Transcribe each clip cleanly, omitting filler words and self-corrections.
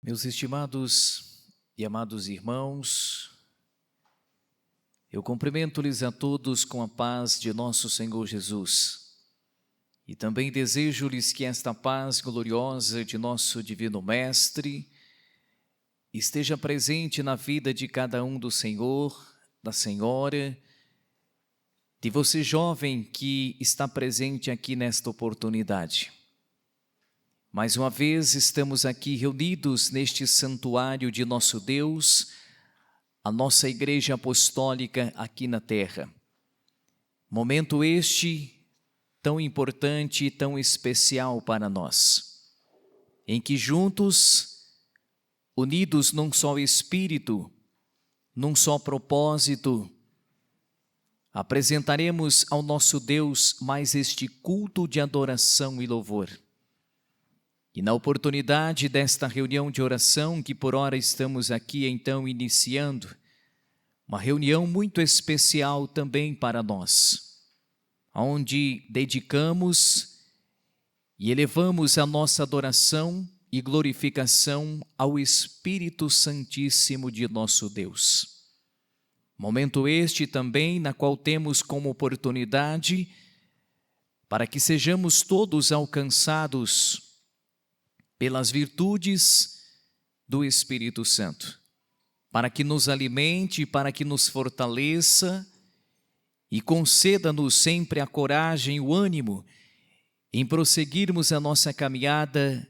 Meus estimados e amados irmãos, eu cumprimento-lhes a todos com a paz de nosso Senhor Jesus e também desejo-lhes que esta paz gloriosa de nosso Divino Mestre esteja presente na vida de cada um do Senhor, da Senhora, de você jovem que está presente aqui nesta oportunidade. Mais uma vez estamos aqui reunidos neste santuário de nosso Deus, a nossa Igreja Apostólica aqui na terra. Momento este tão importante e tão especial para nós, em que juntos, unidos num só Espírito, num só propósito, apresentaremos ao nosso Deus mais este culto de adoração e louvor. E na oportunidade desta reunião de oração, que por ora estamos aqui então iniciando, uma reunião muito especial também para nós, onde dedicamos e elevamos a nossa adoração e glorificação ao Espírito Santíssimo de nosso Deus. Momento este também na qual temos como oportunidade para que sejamos todos alcançados pelas virtudes do Espírito Santo, para que nos alimente, para que nos fortaleça e conceda-nos sempre a coragem e o ânimo em prosseguirmos a nossa caminhada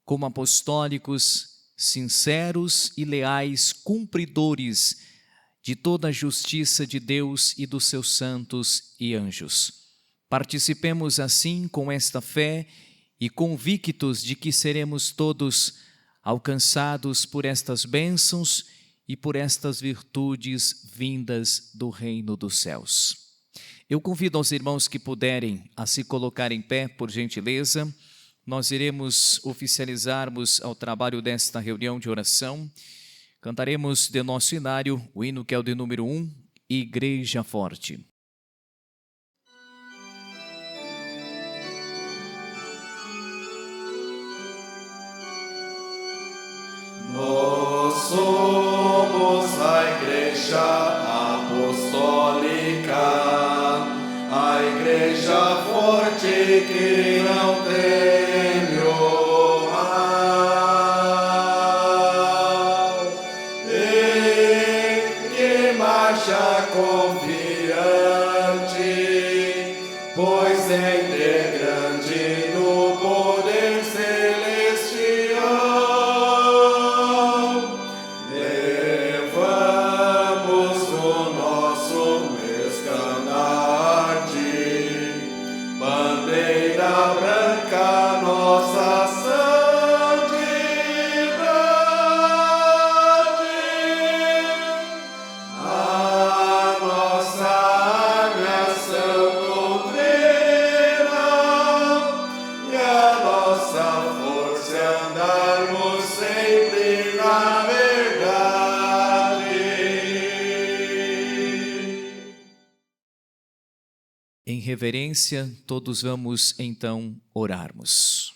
como apostólicos, sinceros e leais cumpridores de toda a justiça de Deus e dos seus santos e anjos. Participemos assim com esta fé e convictos de que seremos todos alcançados por estas bênçãos e por estas virtudes vindas do reino dos céus. Eu convido aos irmãos que puderem a se colocar em pé, por gentileza. Nós iremos oficializarmos ao trabalho desta reunião de oração. Cantaremos de nosso inário o hino que é o de número 1, Igreja Forte. Nós somos a Igreja Apostólica, a Igreja forte que não teme o mal, e que marcha confiante, pois é grande no poder celestial. Em reverência, todos vamos então orarmos.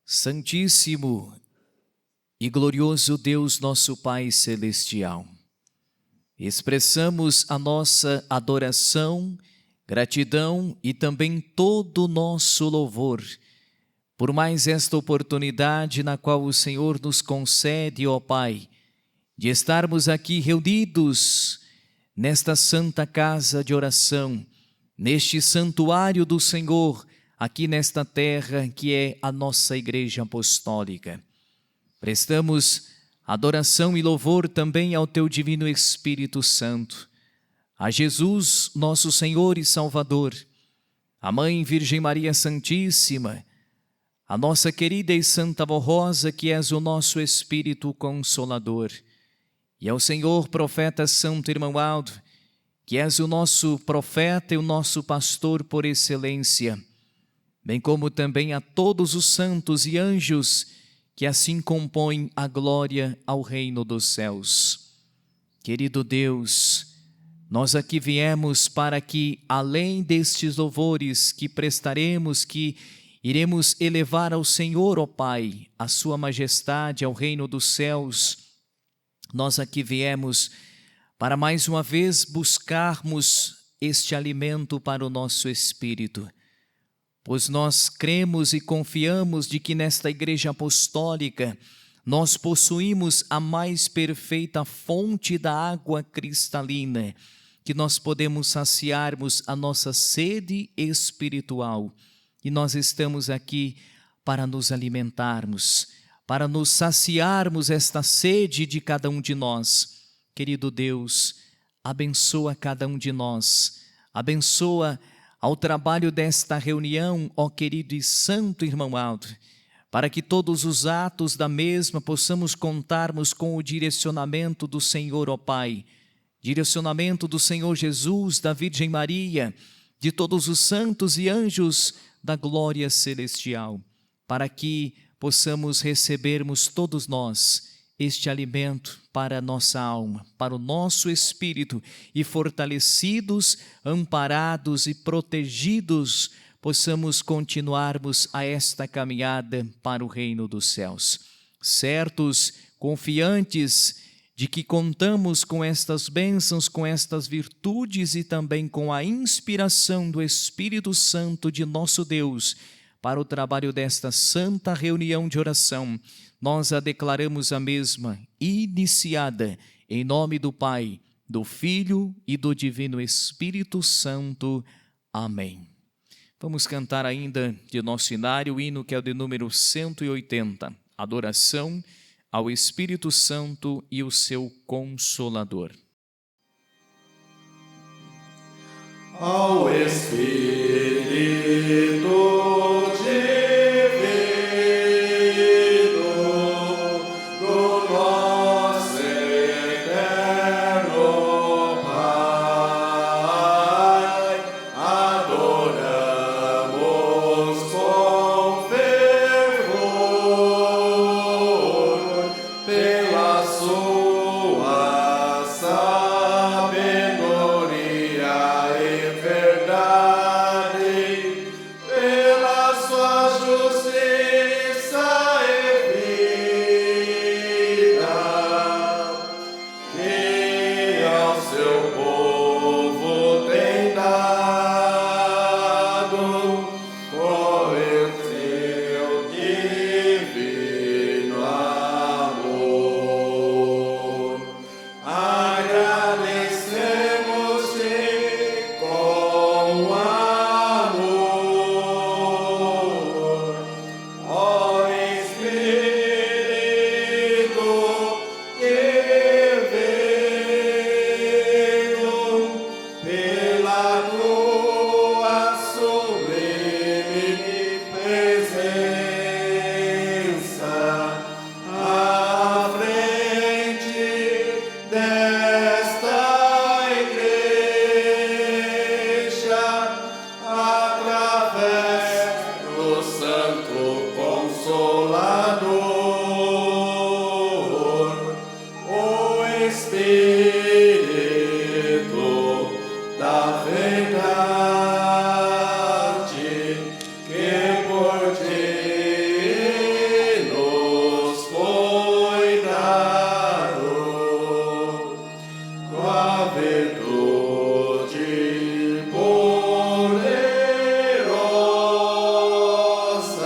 Santíssimo e glorioso Deus, nosso Pai Celestial, expressamos a nossa adoração, gratidão e também todo o nosso louvor por mais esta oportunidade na qual o Senhor nos concede, ó Pai, de estarmos aqui reunidos nesta santa casa de oração, neste santuário do Senhor, aqui nesta terra que é a nossa Igreja Apostólica. Prestamos adoração e louvor também ao Teu Divino Espírito Santo, a Jesus, nosso Senhor e Salvador, a Mãe Virgem Maria Santíssima, a nossa querida e Santa Avó Rosa, que és o nosso Espírito Consolador, e ao Senhor Profeta Santo Irmão Aldo, que és o nosso profeta e o nosso pastor por excelência, bem como também a todos os santos e anjos que assim compõem a glória ao reino dos céus. Querido Deus, nós aqui viemos para que, além destes louvores que prestaremos, que iremos elevar ao Senhor, ó Pai, a sua majestade, ao reino dos céus, nós aqui viemos para mais uma vez buscarmos este alimento para o nosso espírito, pois nós cremos e confiamos de que nesta Igreja Apostólica nós possuímos a mais perfeita fonte da água cristalina, que nós podemos saciarmos a nossa sede espiritual. E nós estamos aqui para nos alimentarmos, para nos saciarmos esta sede de cada um de nós. Querido Deus, abençoa cada um de nós, abençoa ao trabalho desta reunião, ó querido e santo irmão Aldo, para que todos os atos da mesma possamos contarmos com o direcionamento do Senhor, ó Pai, direcionamento do Senhor Jesus, da Virgem Maria, de todos os santos e anjos da glória celestial, para que possamos recebermos todos nós este alimento para a nossa alma, para o nosso espírito, e fortalecidos, amparados e protegidos, possamos continuarmos a esta caminhada para o reino dos céus. Certos, confiantes de que contamos com estas bênçãos, com estas virtudes e também com a inspiração do Espírito Santo de nosso Deus para o trabalho desta santa reunião de oração, nós a declaramos a mesma iniciada em nome do Pai, do Filho e do Divino Espírito Santo. Amém. Vamos cantar ainda de nosso inário o hino que é o de número 180, Adoração ao Espírito Santo e o seu Consolador. Ao Espírito poderosa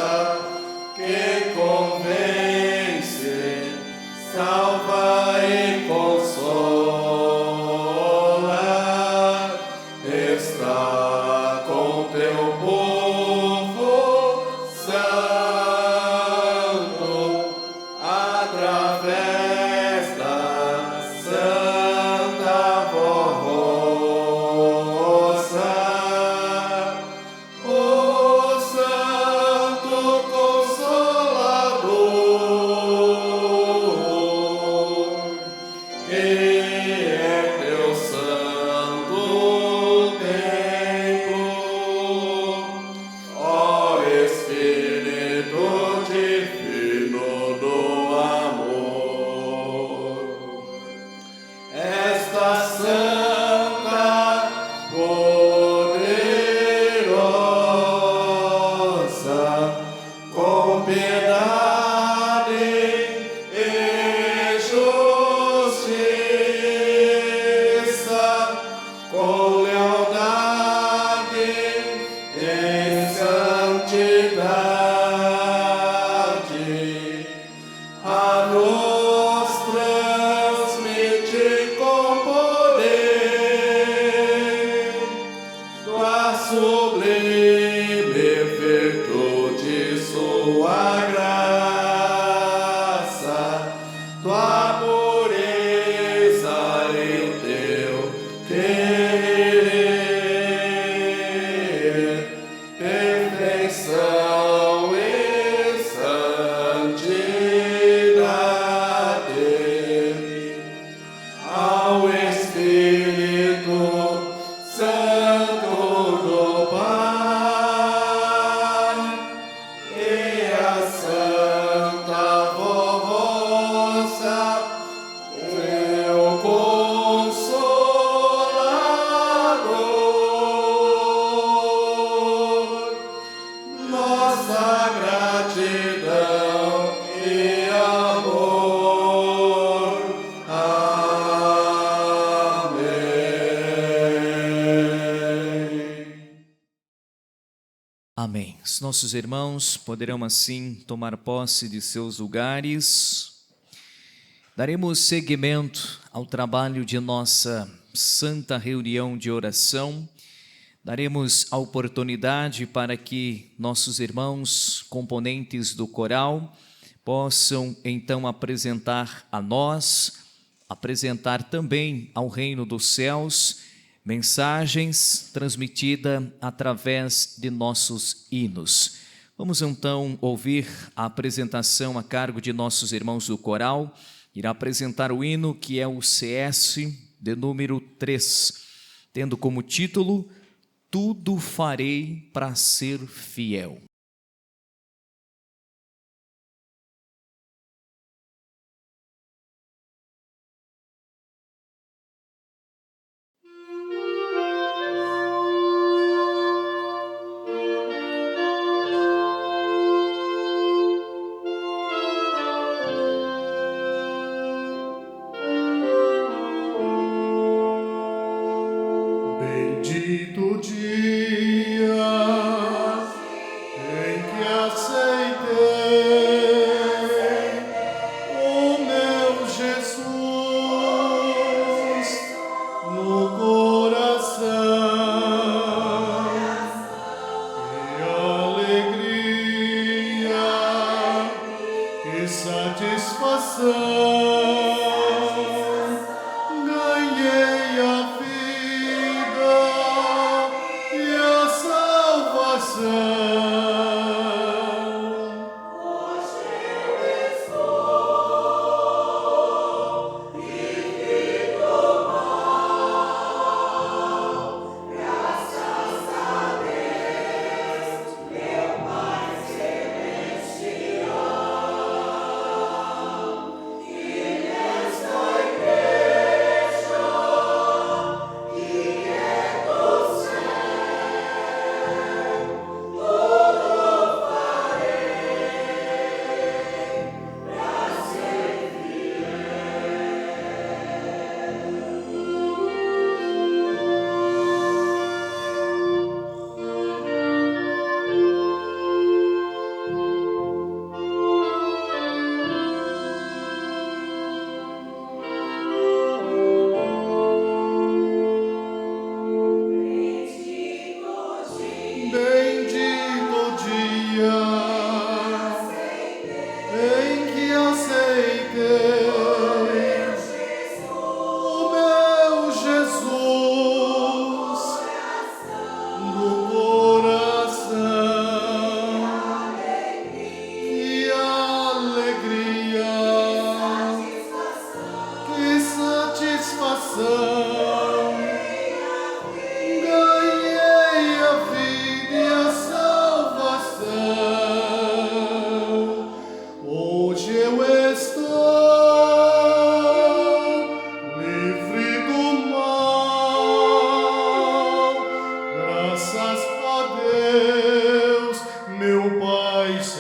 Amém. Os nossos irmãos poderão assim tomar posse de seus lugares. Daremos seguimento ao trabalho de nossa santa reunião de oração. Daremos a oportunidade para que nossos irmãos, componentes do coral, possam então apresentar a nós, apresentar também ao reino dos céus, mensagens transmitidas através de nossos hinos. Vamos então ouvir a apresentação a cargo de nossos irmãos do coral. Irá apresentar o hino que é o CS de número 3, tendo como título Tudo farei para ser fiel. Bendito dia em que aceitei o meu Jesus no coração. Que alegria, que satisfação.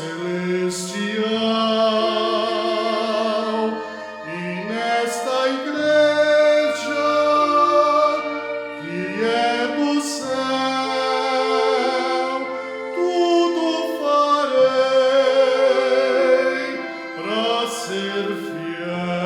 celestial e nesta igreja que é do céu, tudo farei para ser fiel.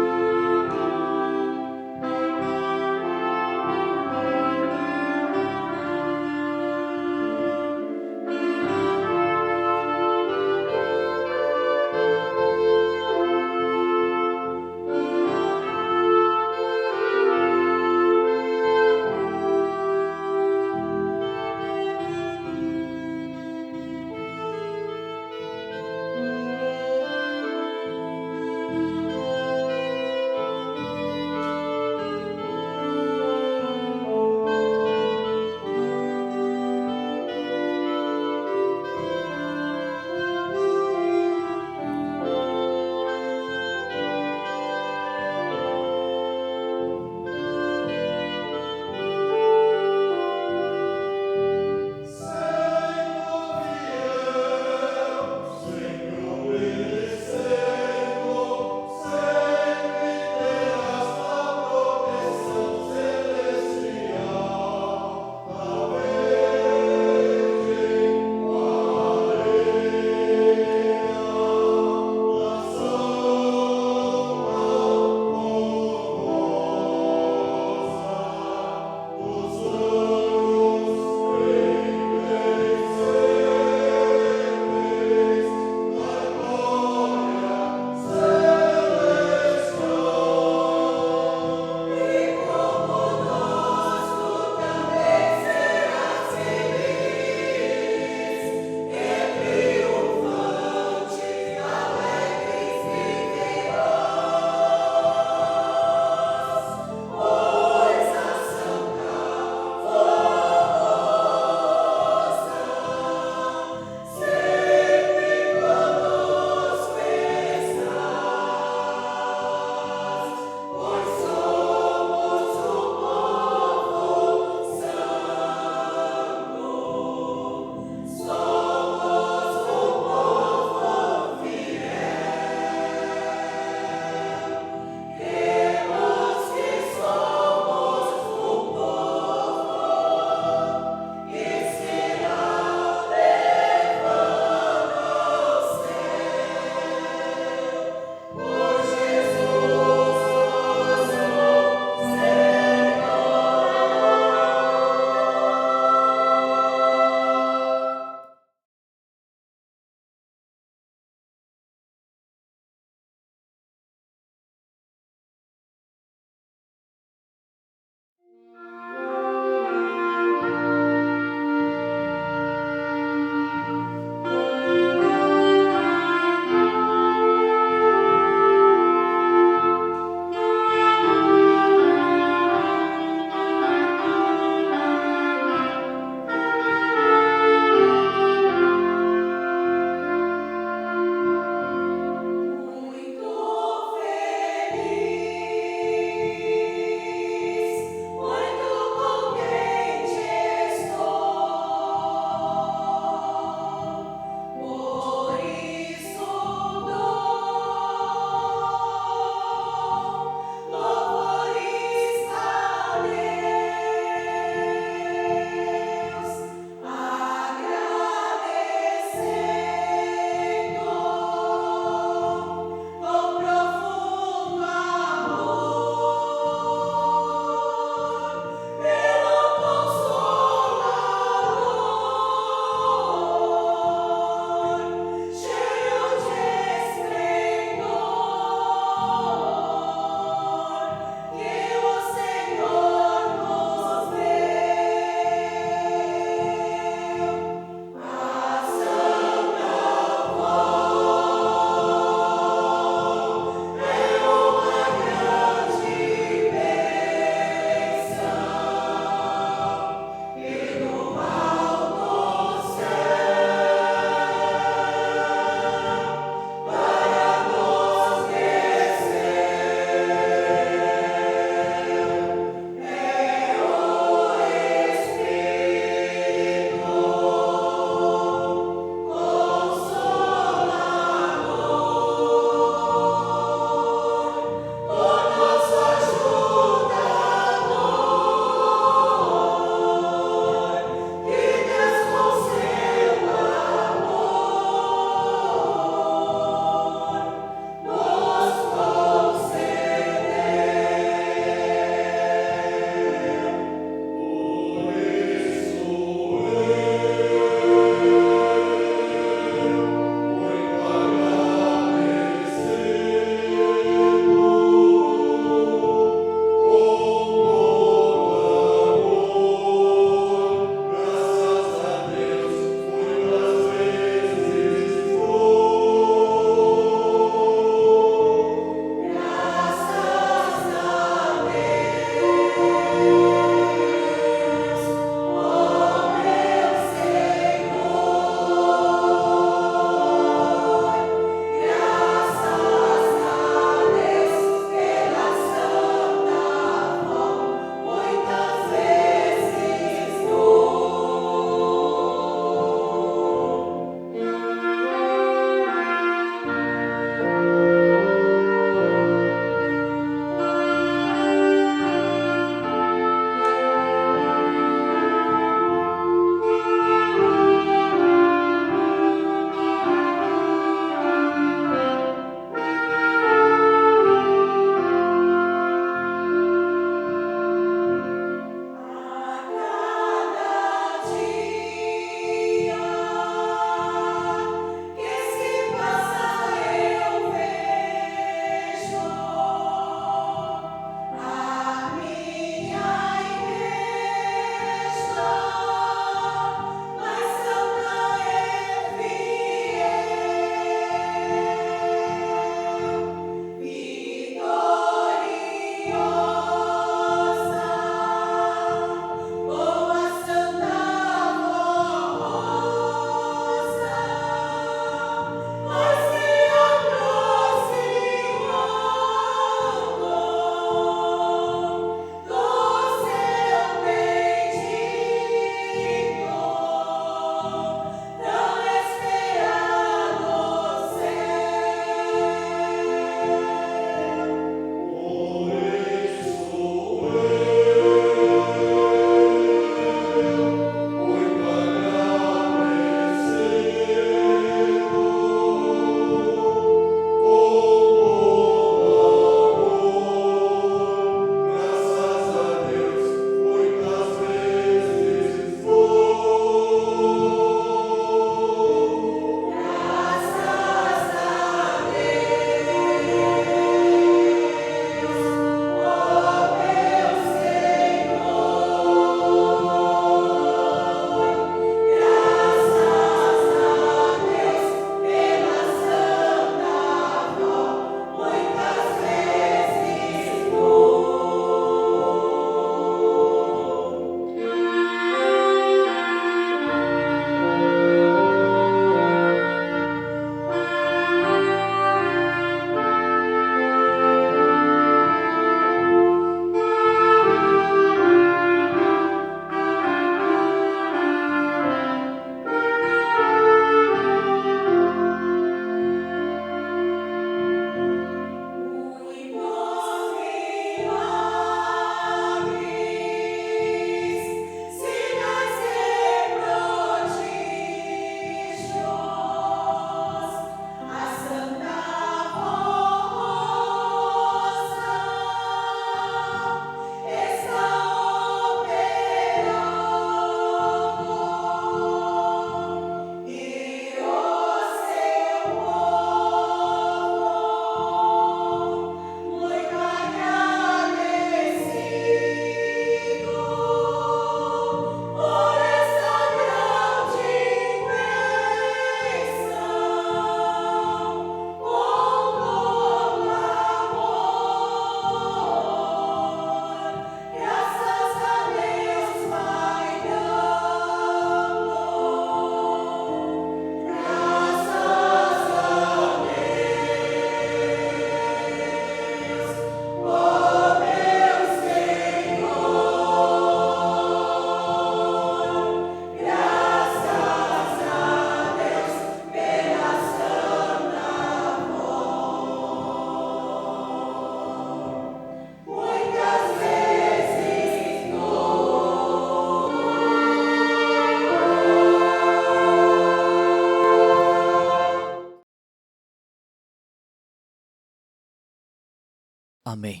Amém.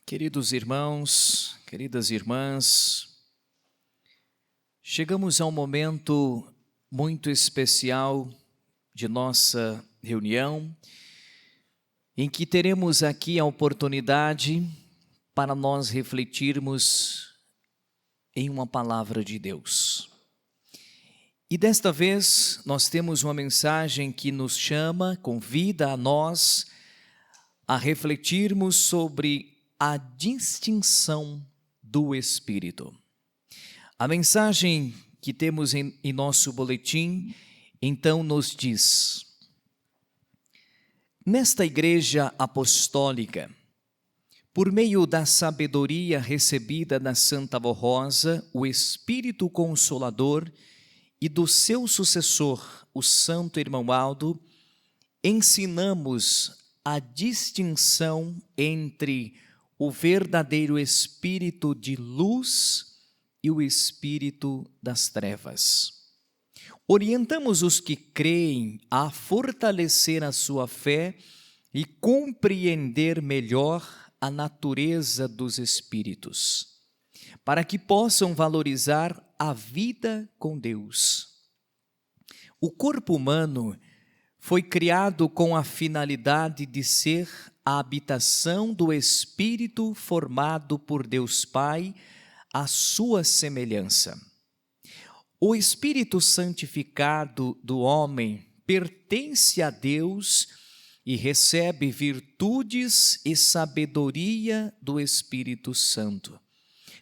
Queridos irmãos, queridas irmãs, chegamos a um momento muito especial de nossa reunião, em que teremos aqui a oportunidade para nós refletirmos em uma palavra de Deus. E desta vez nós temos uma mensagem que nos chama, convida a nós a refletirmos sobre a distinção do Espírito. A mensagem que temos em nosso boletim, então, nos diz: nesta igreja apostólica, por meio da sabedoria recebida da Santa Avó Rosa, o Espírito Consolador, e do seu sucessor, o Santo Irmão Aldo, ensinamos a distinção entre o verdadeiro espírito de luz e o espírito das trevas. Orientamos os que creem a fortalecer a sua fé e compreender melhor a natureza dos espíritos, para que possam valorizar a vida com Deus. O corpo humano foi criado com a finalidade de ser a habitação do Espírito formado por Deus Pai, à sua semelhança. O Espírito santificado do homem pertence a Deus e recebe virtudes e sabedoria do Espírito Santo,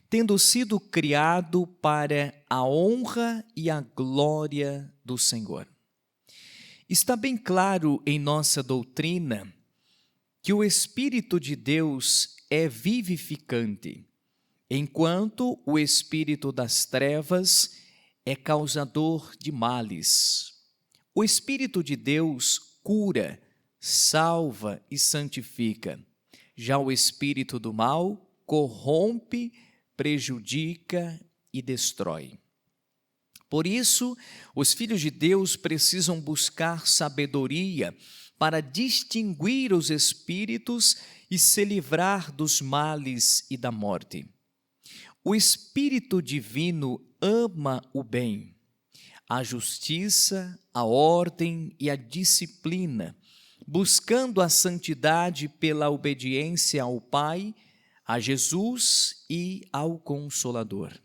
tendo sido criado para a honra e a glória do Senhor. Está bem claro em nossa doutrina que o Espírito de Deus é vivificante, enquanto o Espírito das trevas é causador de males. O Espírito de Deus cura, salva e santifica. Já o Espírito do mal corrompe, prejudica e destrói. Por isso, os filhos de Deus precisam buscar sabedoria para distinguir os espíritos e se livrar dos males e da morte. O Espírito Divino ama o bem, a justiça, a ordem e a disciplina, buscando a santidade pela obediência ao Pai, a Jesus e ao Consolador.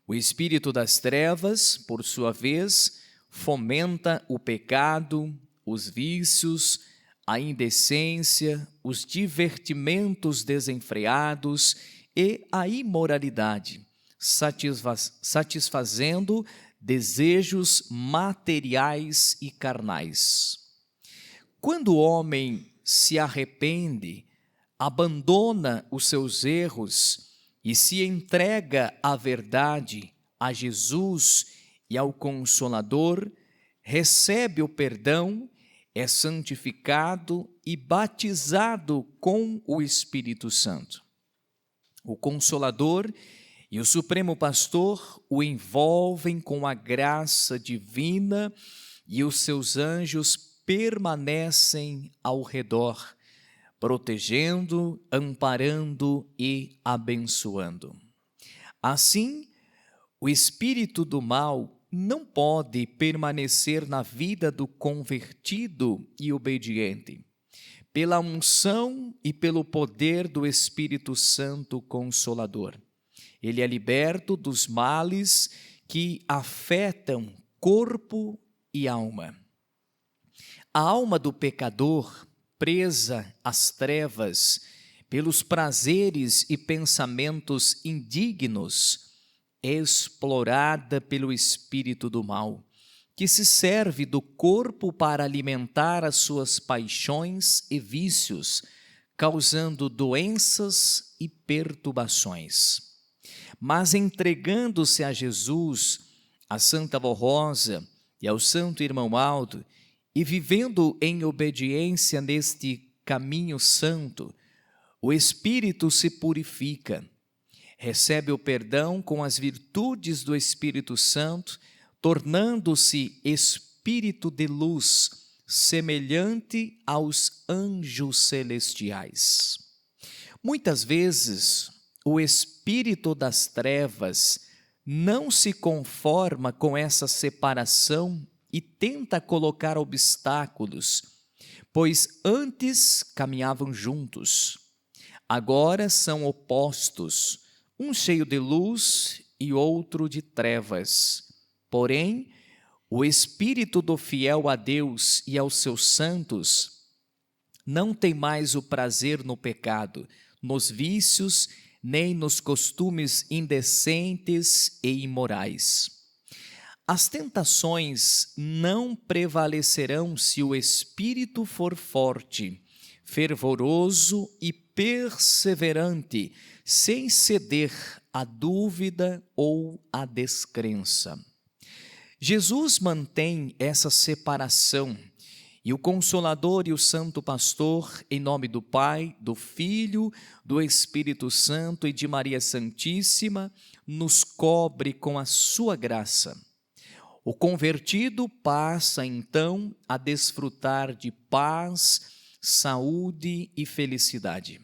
O espírito das trevas, por sua vez, fomenta o pecado, os vícios, a indecência, os divertimentos desenfreados e a imoralidade, satisfazendo desejos materiais e carnais. Quando o homem se arrepende, abandona os seus erros e se entrega à verdade, a Jesus e ao Consolador, recebe o perdão, é santificado e batizado com o Espírito Santo. O Consolador e o Supremo Pastor o envolvem com a graça divina e os seus anjos permanecem ao redor, protegendo, amparando e abençoando. Assim, o espírito do mal não pode permanecer na vida do convertido e obediente, pela unção e pelo poder do Espírito Santo Consolador. Ele é liberto dos males que afetam corpo e alma. A alma do pecador, presa às trevas, pelos prazeres e pensamentos indignos, é explorada pelo espírito do mal, que se serve do corpo para alimentar as suas paixões e vícios, causando doenças e perturbações. Mas entregando-se a Jesus, a Santa Avó Rosa e ao Santo Irmão Aldo, e vivendo em obediência neste caminho santo, o espírito se purifica, recebe o perdão com as virtudes do Espírito Santo, tornando-se espírito de luz, semelhante aos anjos celestiais. Muitas vezes, o espírito das trevas não se conforma com essa separação e tenta colocar obstáculos, pois antes caminhavam juntos. Agora são opostos, um cheio de luz e outro de trevas. Porém, o espírito do fiel a Deus e aos seus santos não tem mais o prazer no pecado, nos vícios, nem nos costumes indecentes e imorais. As tentações não prevalecerão se o espírito for forte, fervoroso e perseverante, sem ceder à dúvida ou à descrença. Jesus mantém essa separação e o Consolador e o Santo Pastor, em nome do Pai, do Filho, do Espírito Santo e de Maria Santíssima, nos cobre com a sua graça. O convertido passa então a desfrutar de paz, saúde e felicidade.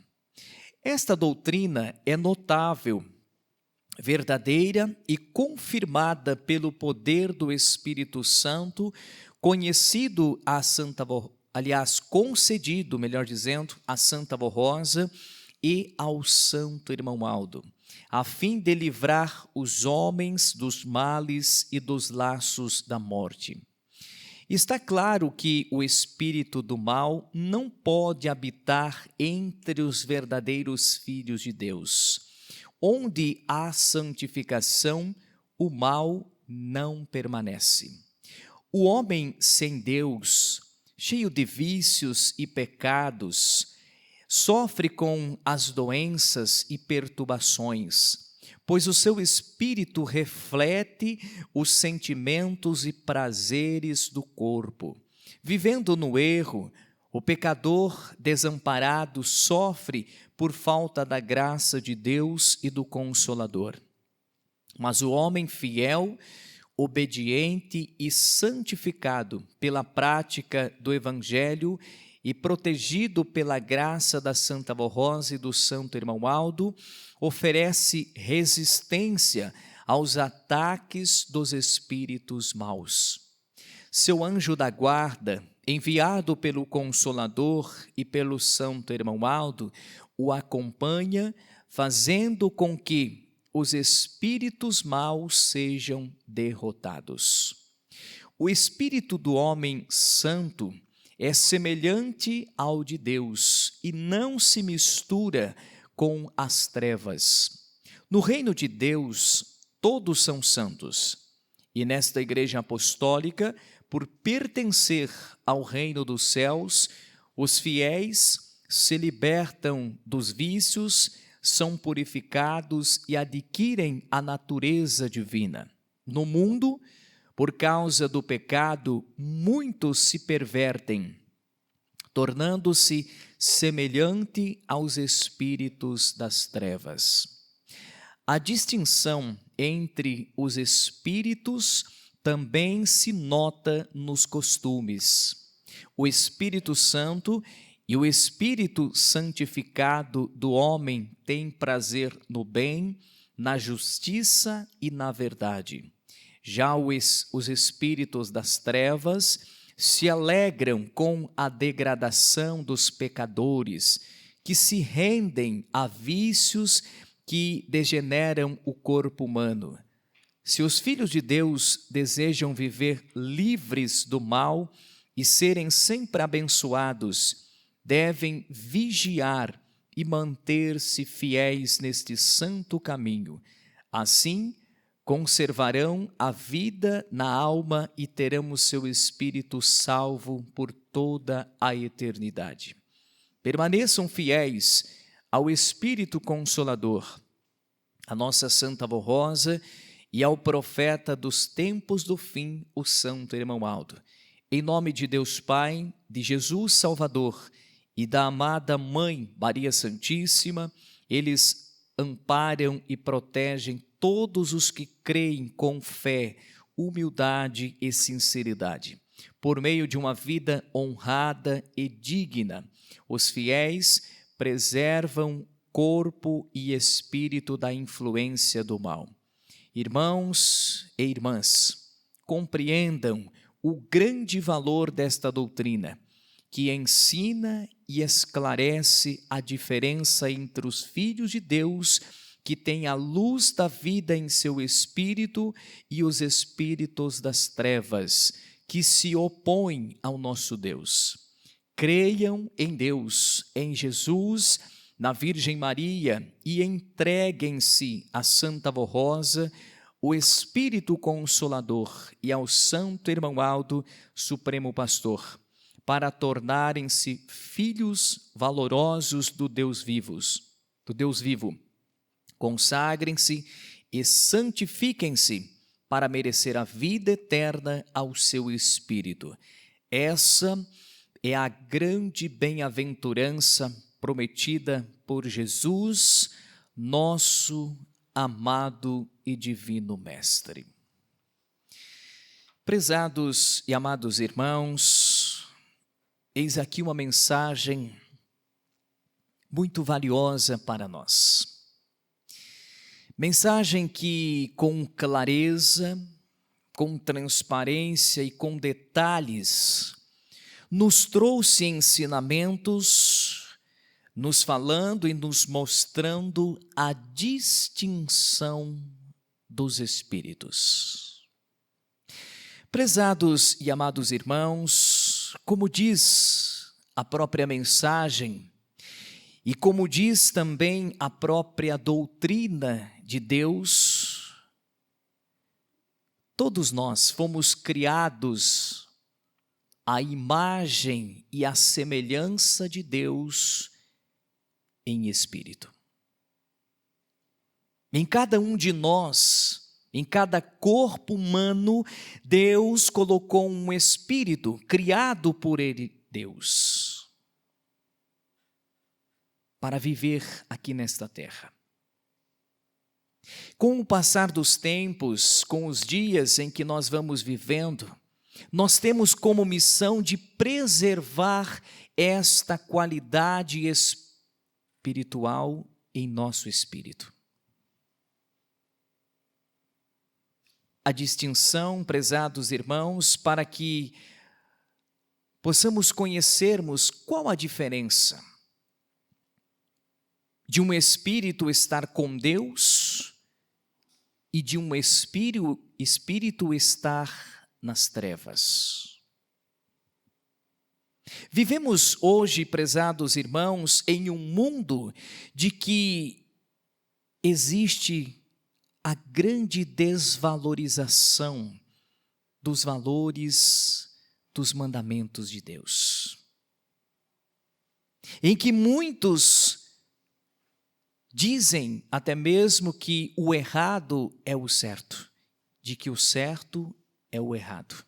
Esta doutrina é notável, verdadeira e confirmada pelo poder do Espírito Santo, concedido, melhor dizendo, à Santa Avó Rosa e ao Santo Irmão Aldo, a fim de livrar os homens dos males e dos laços da morte. Está claro que o espírito do mal não pode habitar entre os verdadeiros filhos de Deus. Onde há santificação, o mal não permanece. O homem sem Deus, cheio de vícios e pecados, sofre com as doenças e perturbações, pois o seu espírito reflete os sentimentos e prazeres do corpo. Vivendo no erro, o pecador desamparado sofre por falta da graça de Deus e do Consolador. Mas o homem fiel, obediente e santificado pela prática do Evangelho e protegido pela graça da Santa Avó Rosa e do Santo Irmão Aldo, oferece resistência aos ataques dos espíritos maus. Seu anjo da guarda, enviado pelo Consolador e pelo Santo Irmão Aldo, o acompanha, fazendo com que os espíritos maus sejam derrotados. O espírito do homem santo é semelhante ao de Deus e não se mistura com as trevas. No reino de Deus, todos são santos. E nesta igreja apostólica, por pertencer ao reino dos céus, os fiéis se libertam dos vícios, são purificados e adquirem a natureza divina. No mundo, por causa do pecado, muitos se pervertem, tornando-se semelhante aos espíritos das trevas. A distinção entre os espíritos também se nota nos costumes. O Espírito Santo e o Espírito santificado do homem têm prazer no bem, na justiça e na verdade. Já os espíritos das trevas se alegram com a degradação dos pecadores, que se rendem a vícios que degeneram o corpo humano. Se os filhos de Deus desejam viver livres do mal e serem sempre abençoados, devem vigiar e manter-se fiéis neste santo caminho. Assim, conservarão a vida na alma e terão o seu espírito salvo por toda a eternidade. Permaneçam fiéis ao Espírito Consolador, a nossa Santa Avó Rosa e ao profeta dos tempos do fim, o Santo Irmão Aldo. Em nome de Deus Pai, de Jesus Salvador e da amada Mãe Maria Santíssima, eles amparam e protegem todos os que creem com fé, humildade e sinceridade. Por meio de uma vida honrada e digna, os fiéis preservam corpo e espírito da influência do mal. Irmãos e irmãs, compreendam o grande valor desta doutrina, que ensina e esclarece a diferença entre os filhos de Deus, que têm a luz da vida em seu espírito, e os espíritos das trevas, que se opõem ao nosso Deus. Creiam em Deus, em Jesus, na Virgem Maria, e entreguem-se a Santa Avó Rosa, o Espírito Consolador, e ao Santo Irmão Aldo, Supremo Pastor, para tornarem-se filhos valorosos do Deus vivo. Consagrem-se e santifiquem-se para merecer a vida eterna ao seu Espírito. Essa é a grande bem-aventurança prometida por Jesus, nosso amado e divino Mestre. Prezados e amados irmãos, eis aqui uma mensagem muito valiosa para nós. Mensagem que, com clareza, com transparência e com detalhes, nos trouxe ensinamentos, nos falando e nos mostrando a distinção dos Espíritos. Prezados e amados irmãos, como diz a própria mensagem, e como diz também a própria doutrina de Deus, todos nós fomos criados à imagem e à semelhança de Deus em espírito. Em cada um de nós, em cada corpo humano, Deus colocou um espírito criado por Ele, Deus, para viver aqui nesta terra. Com o passar dos tempos, com os dias em que nós vamos vivendo, nós temos como missão de preservar esta qualidade espiritual em nosso espírito. A distinção, prezados irmãos, para que possamos conhecermos qual a diferença de um espírito estar com Deus e de um espírito estar nas trevas. Vivemos hoje, prezados irmãos, em um mundo de que existe a grande desvalorização dos valores dos mandamentos de Deus, em que muitos dizem até mesmo que o errado é o certo, de que o certo é o errado.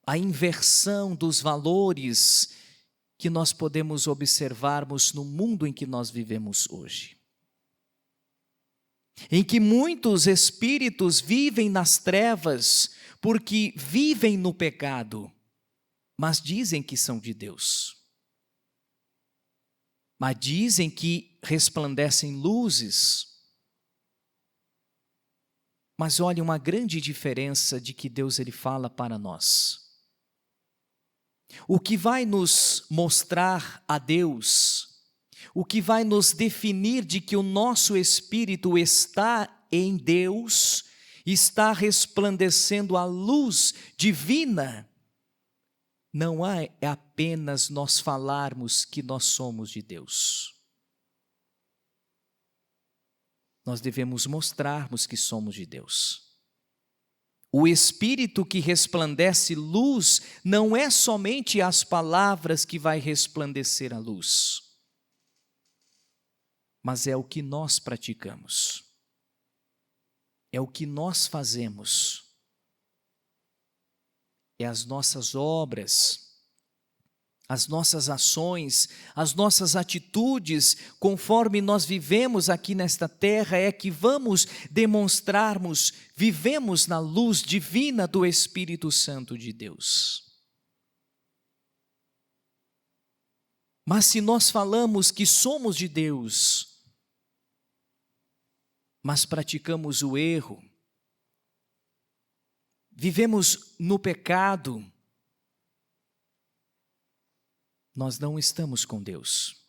A inversão dos valores que nós podemos observarmos no mundo em que nós vivemos hoje, em que muitos espíritos vivem nas trevas porque vivem no pecado, mas dizem que são de Deus. Mas dizem que resplandecem luzes. Mas olha, uma grande diferença de que Deus ele fala para nós. O que vai nos mostrar a Deus, o que vai nos definir de que o nosso espírito está em Deus, está resplandecendo a luz divina, não é apenas nós falarmos que nós somos de Deus. Nós devemos mostrarmos que somos de Deus. O Espírito que resplandece luz não é somente as palavras que vai resplandecer a luz, mas é o que nós praticamos, é o que nós fazemos. É as nossas obras, as nossas ações, as nossas atitudes, conforme nós vivemos aqui nesta terra, é que vamos demonstrarmos, vivemos na luz divina do Espírito Santo de Deus. Mas se nós falamos que somos de Deus, mas praticamos o erro, vivemos no pecado, nós não estamos com Deus.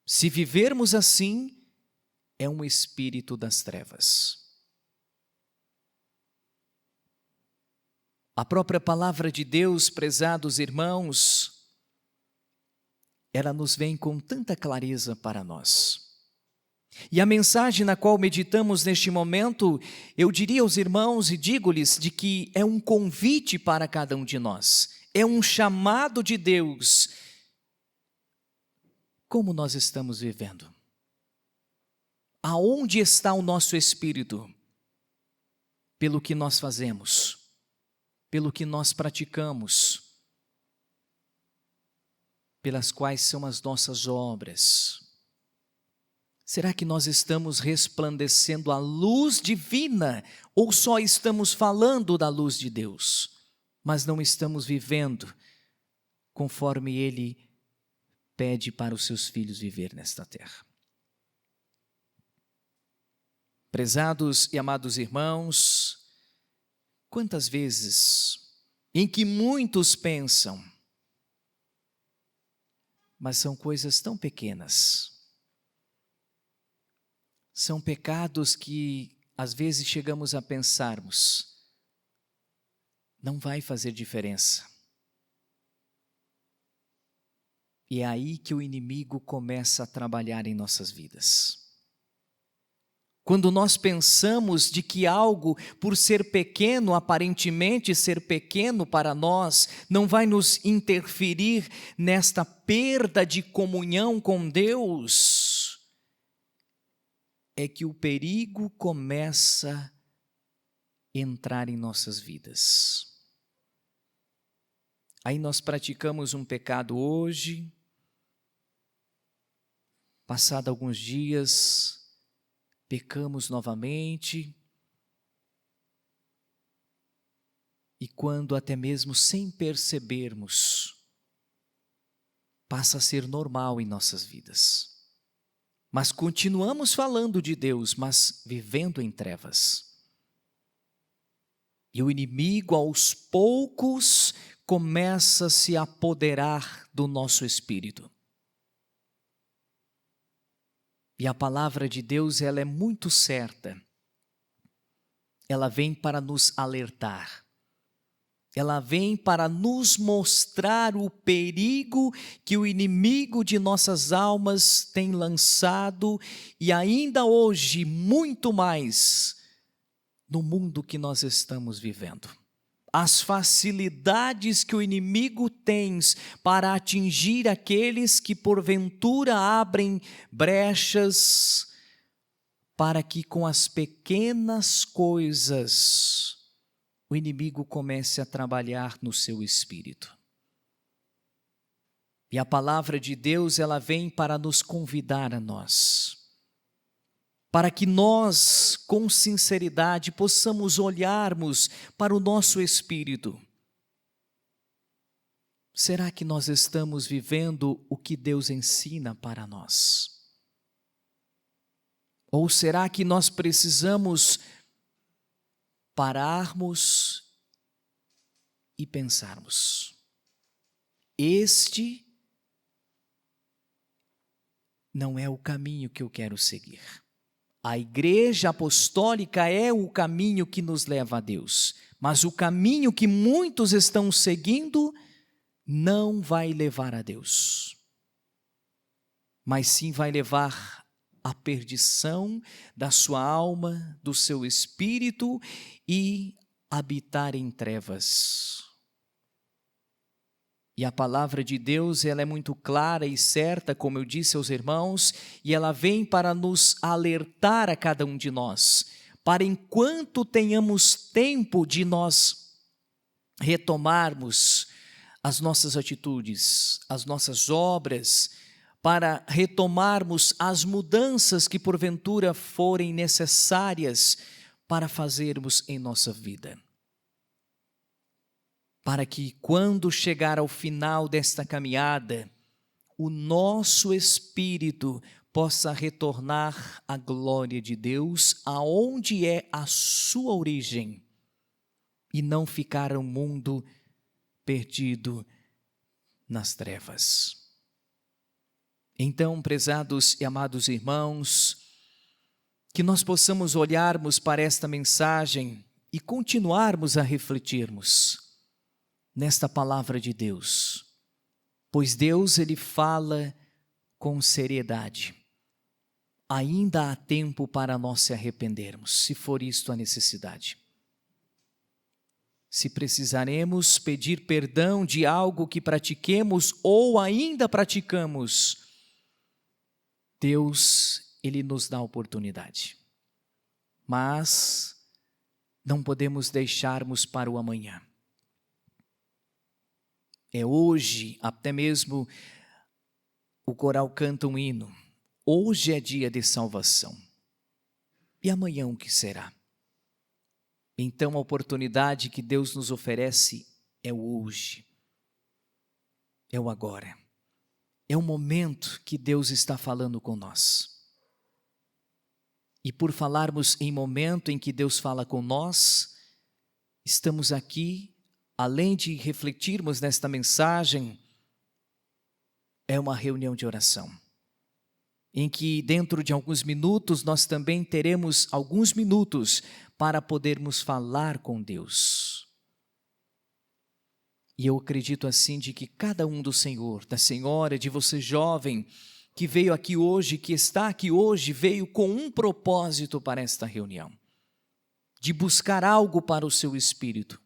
Se vivermos assim, é um espírito das trevas. A própria palavra de Deus, prezados irmãos, ela nos vem com tanta clareza para nós. E a mensagem na qual meditamos neste momento, eu diria aos irmãos e digo-lhes de que é um convite para cada um de nós, é um chamado de Deus. Como nós estamos vivendo? Aonde está o nosso espírito? Pelo que nós fazemos, pelo que nós praticamos, pelas quais são as nossas obras. Será que nós estamos resplandecendo a luz divina ou só estamos falando da luz de Deus, mas não estamos vivendo conforme Ele pede para os seus filhos viver nesta terra? Prezados e amados irmãos, quantas vezes em que muitos pensam, mas são coisas tão pequenas, são pecados que às vezes chegamos a pensarmos, não vai fazer diferença. E é aí que o inimigo começa a trabalhar em nossas vidas. Quando nós pensamos de que algo, por ser pequeno, aparentemente ser pequeno para nós, não vai nos interferir nesta perda de comunhão com Deus, é que o perigo começa a entrar em nossas vidas. Aí nós praticamos um pecado hoje, passado alguns dias, pecamos novamente, e quando até mesmo sem percebermos, passa a ser normal em nossas vidas. Mas continuamos falando de Deus, mas vivendo em trevas. E o inimigo aos poucos começa a se apoderar do nosso espírito. E a palavra de Deus, ela é muito certa. Ela vem para nos alertar. Ela vem para nos mostrar o perigo que o inimigo de nossas almas tem lançado e ainda hoje muito mais no mundo que nós estamos vivendo. As facilidades que o inimigo tem para atingir aqueles que porventura abrem brechas para que com as pequenas coisas o inimigo comece a trabalhar no seu espírito. E a palavra de Deus, ela vem para nos convidar a nós, para que nós, com sinceridade, possamos olharmos para o nosso espírito. Será que nós estamos vivendo o que Deus ensina para nós? Ou será que nós precisamos pararmos e pensarmos, este não é o caminho que eu quero seguir. A igreja apostólica é o caminho que nos leva a Deus, mas o caminho que muitos estão seguindo não vai levar a Deus, mas sim vai levar à perdição da sua alma, do seu espírito e habitar em trevas. E a palavra de Deus, ela é muito clara e certa, como eu disse aos irmãos, e ela vem para nos alertar a cada um de nós, para enquanto tenhamos tempo de nós retomarmos as nossas atitudes, as nossas obras, para retomarmos as mudanças que porventura forem necessárias para fazermos em nossa vida. Para que quando chegar ao final desta caminhada, o nosso espírito possa retornar à glória de Deus, aonde é a sua origem, e não ficar um mundo perdido nas trevas. Então, prezados e amados irmãos, que nós possamos olharmos para esta mensagem e continuarmos a refletirmos nesta palavra de Deus, pois Deus, Ele fala com seriedade. Ainda há tempo para nós se arrependermos, se for isto a necessidade. Se precisaremos pedir perdão de algo que pratiquemos ou ainda praticamos, Deus, Ele nos dá a oportunidade. Mas não podemos deixarmos para o amanhã. É hoje, até mesmo o coral canta um hino. Hoje é dia de salvação. E amanhã o que será? Então a oportunidade que Deus nos oferece é o hoje. É o agora. É o momento que Deus está falando com nós. E por falarmos em momento em que Deus fala com nós, estamos aqui, além de refletirmos nesta mensagem, é uma reunião de oração, em que dentro de alguns minutos nós também teremos alguns minutos para podermos falar com Deus. E eu acredito assim de que cada um do Senhor, da senhora, de você jovem, que veio aqui hoje, que está aqui hoje, veio com um propósito para esta reunião, de buscar algo para o seu espírito,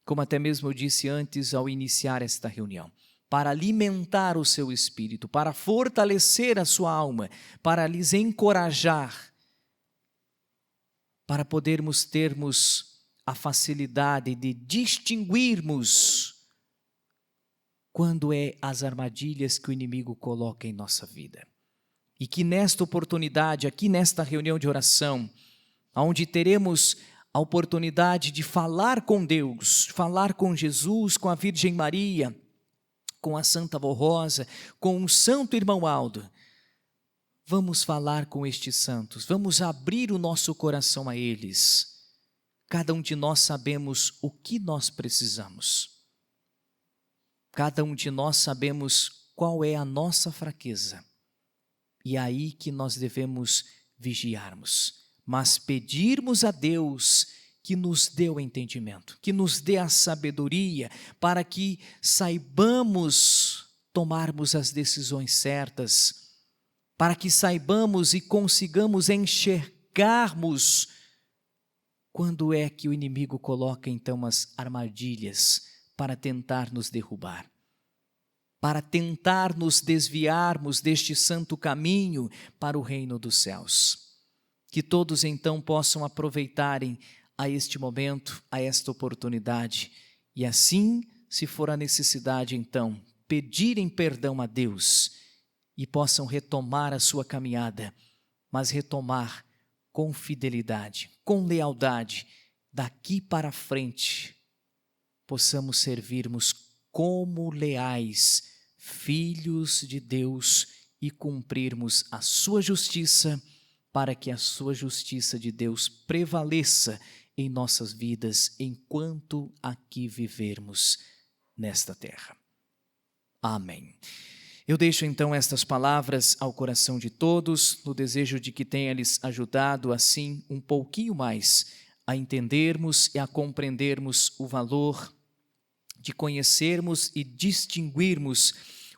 como até mesmo eu disse antes ao iniciar esta reunião, para alimentar o seu espírito, para fortalecer a sua alma, para lhes encorajar, para podermos termos a facilidade de distinguirmos quando é as armadilhas que o inimigo coloca em nossa vida. E que nesta oportunidade, aqui nesta reunião de oração, onde teremos a oportunidade de falar com Deus, falar com Jesus, com a Virgem Maria, com a Santa Avó Rosa, com o Santo Irmão Aldo, vamos falar com estes santos, vamos abrir o nosso coração a eles. Cada um de nós sabemos o que nós precisamos. Cada um de nós sabemos qual é a nossa fraqueza. E é aí que nós devemos vigiarmos, mas pedirmos a Deus que nos dê o entendimento, que nos dê a sabedoria, para que saibamos tomarmos as decisões certas, para que saibamos e consigamos enxergarmos quando é que o inimigo coloca então as armadilhas para tentar nos derrubar, para tentar nos desviarmos deste santo caminho para o reino dos céus. Que todos então possam aproveitarem a este momento, a esta oportunidade, e assim, se for a necessidade então, pedirem perdão a Deus e possam retomar a sua caminhada, mas retomar com fidelidade, com lealdade, daqui para frente, possamos servirmos como leais filhos de Deus e cumprirmos a sua justiça, para que a sua justiça de Deus prevaleça em nossas vidas enquanto aqui vivermos nesta terra. Amém. Eu deixo então estas palavras ao coração de todos, no desejo de que tenha lhes ajudado assim um pouquinho mais a entendermos e a compreendermos o valor de conhecermos e distinguirmos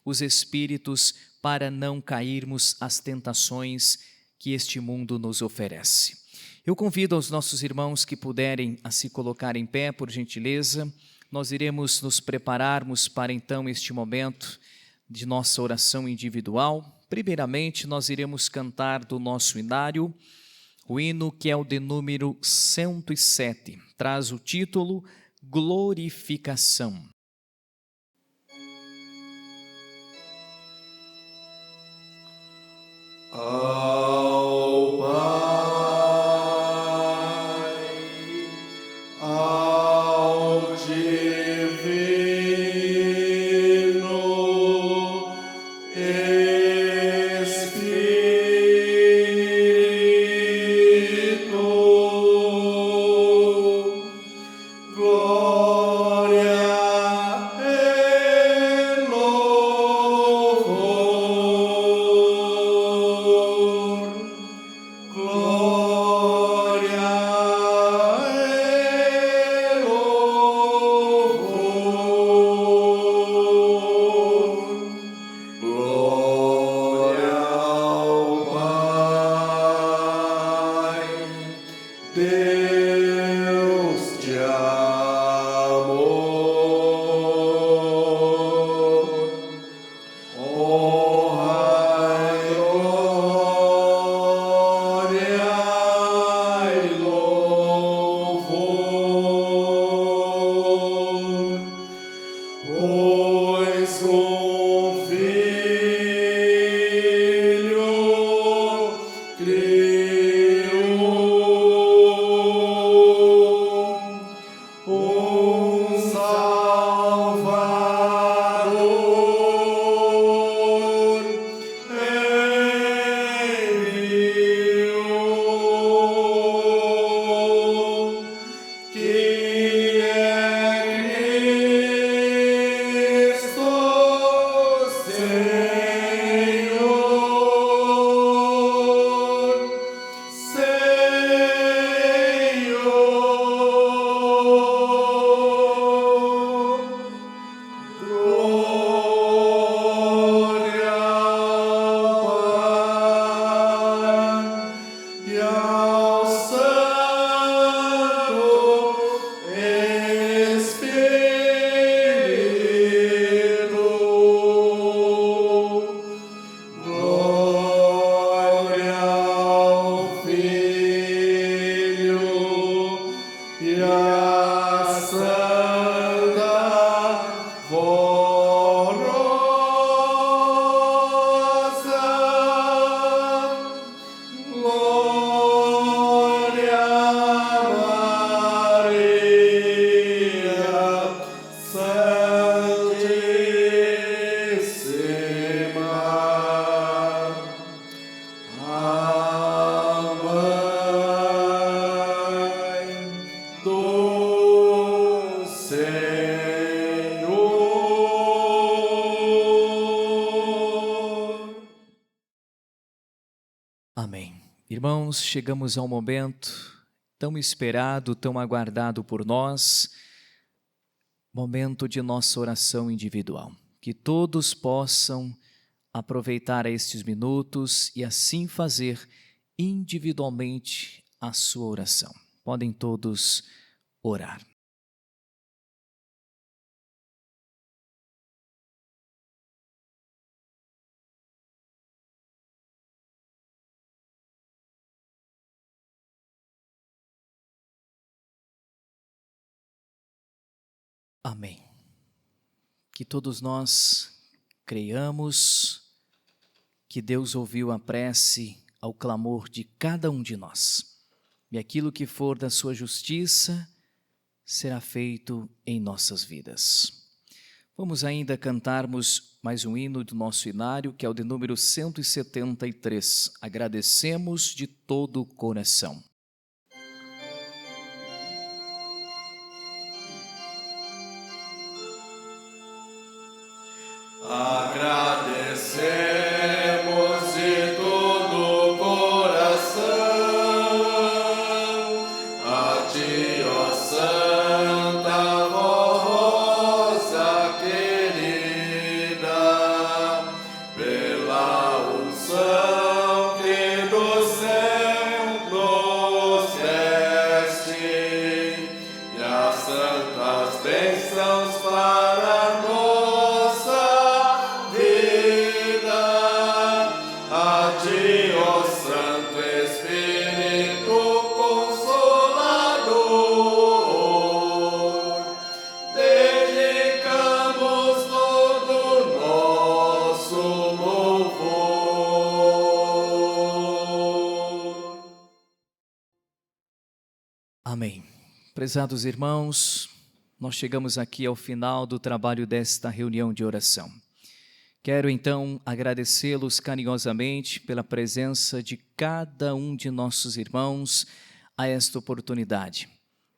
os espíritos para não cairmos às tentações que este mundo nos oferece. Eu convido aos nossos irmãos que puderem a se colocar em pé, por gentileza. Nós iremos nos prepararmos para então este momento de nossa oração individual. Primeiramente, nós iremos cantar do nosso inário, o hino que é o de número 107, traz o título Glorificação. Ao Pai, ao Divino Amém. Irmãos, chegamos ao momento tão esperado, tão aguardado por nós, momento de nossa oração individual. Que todos possam aproveitar estes minutos e assim fazer individualmente a sua oração. Podem todos orar. Amém. Que todos nós creiamos que Deus ouviu a prece ao clamor de cada um de nós. E aquilo que for da sua justiça será feito em nossas vidas. Vamos ainda cantarmos mais um hino do nosso inário, que é o de número 173. Agradecemos de todo o coração. Agradecemos de todo o coração a Ti, ó Santa Rosa querida, pela unção que do céu nos deste e as santas bênçãos para nós. Amém. Prezados irmãos, nós chegamos aqui ao final do trabalho desta reunião de oração. Quero então agradecê-los carinhosamente pela presença de cada um de nossos irmãos a esta oportunidade.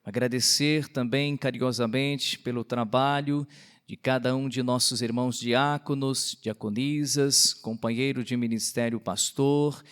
Agradecer também carinhosamente pelo trabalho de cada um de nossos irmãos diáconos, diaconisas, companheiro de ministério pastor,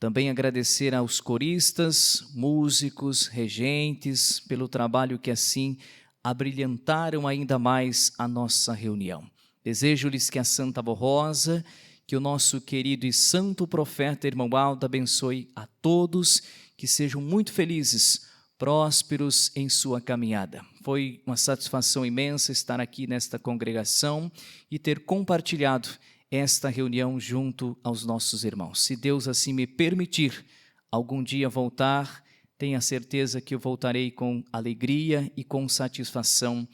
Também agradecer aos coristas, músicos, regentes, pelo trabalho que assim abrilhantaram ainda mais a nossa reunião. Desejo-lhes que a Santa Avó Rosa, que o nosso querido e santo profeta irmão Aldo abençoe a todos, que sejam muito felizes, prósperos em sua caminhada. Foi uma satisfação imensa estar aqui nesta congregação e ter compartilhado esta reunião junto aos nossos irmãos. Se Deus assim me permitir algum dia voltar, tenha certeza que eu voltarei com alegria e com satisfação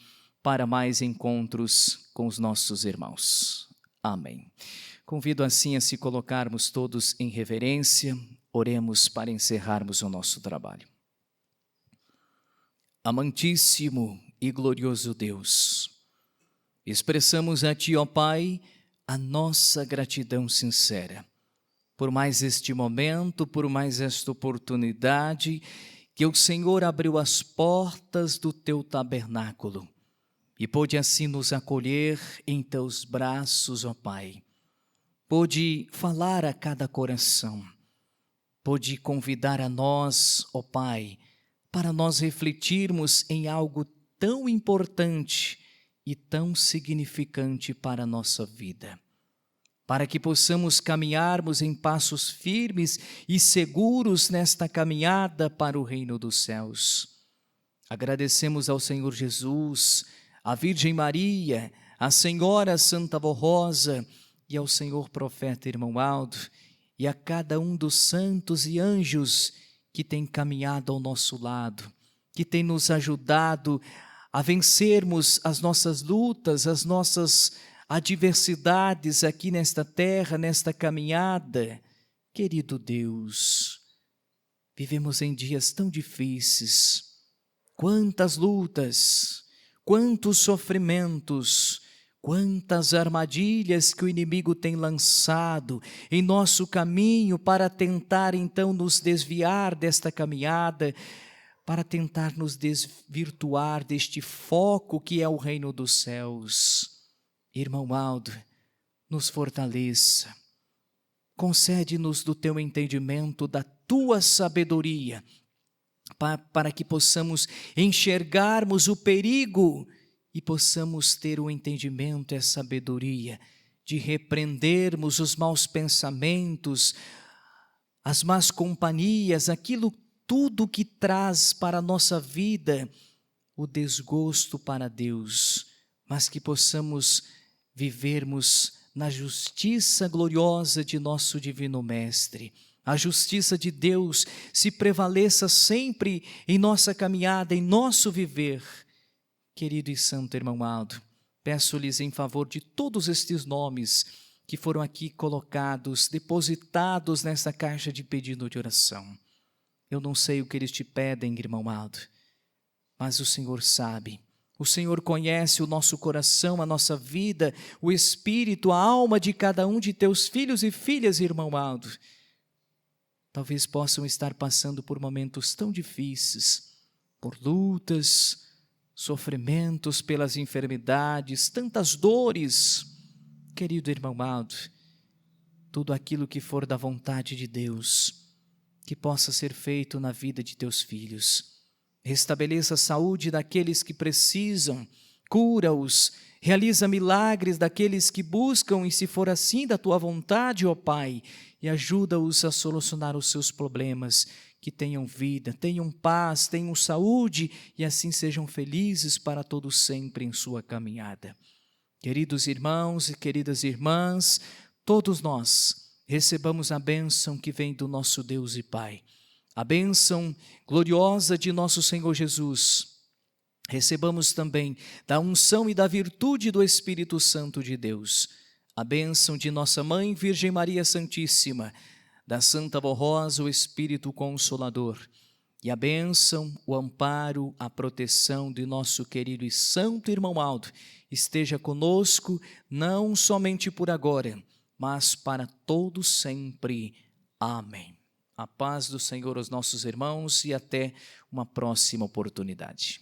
para mais encontros com os nossos irmãos. Amém. Convido assim a se colocarmos todos em reverência, oremos para encerrarmos o nosso trabalho. Amantíssimo e glorioso Deus, expressamos a Ti, ó Pai, a nossa gratidão sincera, por mais este momento, por mais esta oportunidade, que o Senhor abriu as portas do Teu tabernáculo e pôde assim nos acolher em Teus braços, ó Pai. Pôde falar a cada coração, pôde convidar a nós, ó Pai, para nós refletirmos em algo tão importante e tão significante para a nossa vida, para que possamos caminharmos em passos firmes e seguros nesta caminhada para o reino dos céus. Agradecemos ao Senhor Jesus, à Virgem Maria, à Senhora Santa Avó Rosa e ao Senhor Profeta irmão Aldo e a cada um dos santos e anjos que tem caminhado ao nosso lado, que tem nos ajudado a vencermos as nossas lutas, as nossas adversidades aqui nesta terra, nesta caminhada. Querido Deus, vivemos em dias tão difíceis, quantas lutas, quantos sofrimentos, quantas armadilhas que o inimigo tem lançado em nosso caminho para tentar então nos desviar desta caminhada, para tentar nos desvirtuar deste foco que é o reino dos céus. Irmão Aldo, nos fortaleça, concede-nos do Teu entendimento, da Tua sabedoria, para que possamos enxergarmos o perigo e possamos ter o entendimento e a sabedoria de repreendermos os maus pensamentos, as más companhias, aquilo tudo que traz para a nossa vida o desgosto para Deus, mas que possamos vivermos na justiça gloriosa de nosso Divino Mestre. A justiça de Deus se prevaleça sempre em nossa caminhada, em nosso viver. Querido e santo irmão Aldo, peço-lhes em favor de todos estes nomes que foram aqui colocados, depositados nessa caixa de pedido de oração. Eu não sei o que eles te pedem, irmão Aldo, mas o Senhor sabe. O Senhor conhece o nosso coração, a nossa vida, o espírito, a alma de cada um de teus filhos e filhas, irmão Aldo. Talvez possam estar passando por momentos tão difíceis, por lutas, sofrimentos pelas enfermidades, tantas dores. Querido irmão Aldo, tudo aquilo que for da vontade de Deus, que possa ser feito na vida de teus filhos. Restabeleça a saúde daqueles que precisam, cura-os, realiza milagres daqueles que buscam e se for assim da Tua vontade, ó Pai, e ajuda-os a solucionar os seus problemas, que tenham vida, tenham paz, tenham saúde e assim sejam felizes para todo sempre em sua caminhada. Queridos irmãos e queridas irmãs, todos nós recebamos a bênção que vem do nosso Deus e Pai, a bênção gloriosa de nosso Senhor Jesus. Recebamos também da unção e da virtude do Espírito Santo de Deus, a bênção de nossa Mãe Virgem Maria Santíssima, da Santa Avó Rosa, o Espírito Consolador, e a bênção, o amparo, a proteção de nosso querido e santo irmão Aldo esteja conosco, não somente por agora, mas para todo sempre. Amém. A paz do Senhor aos nossos irmãos e até uma próxima oportunidade.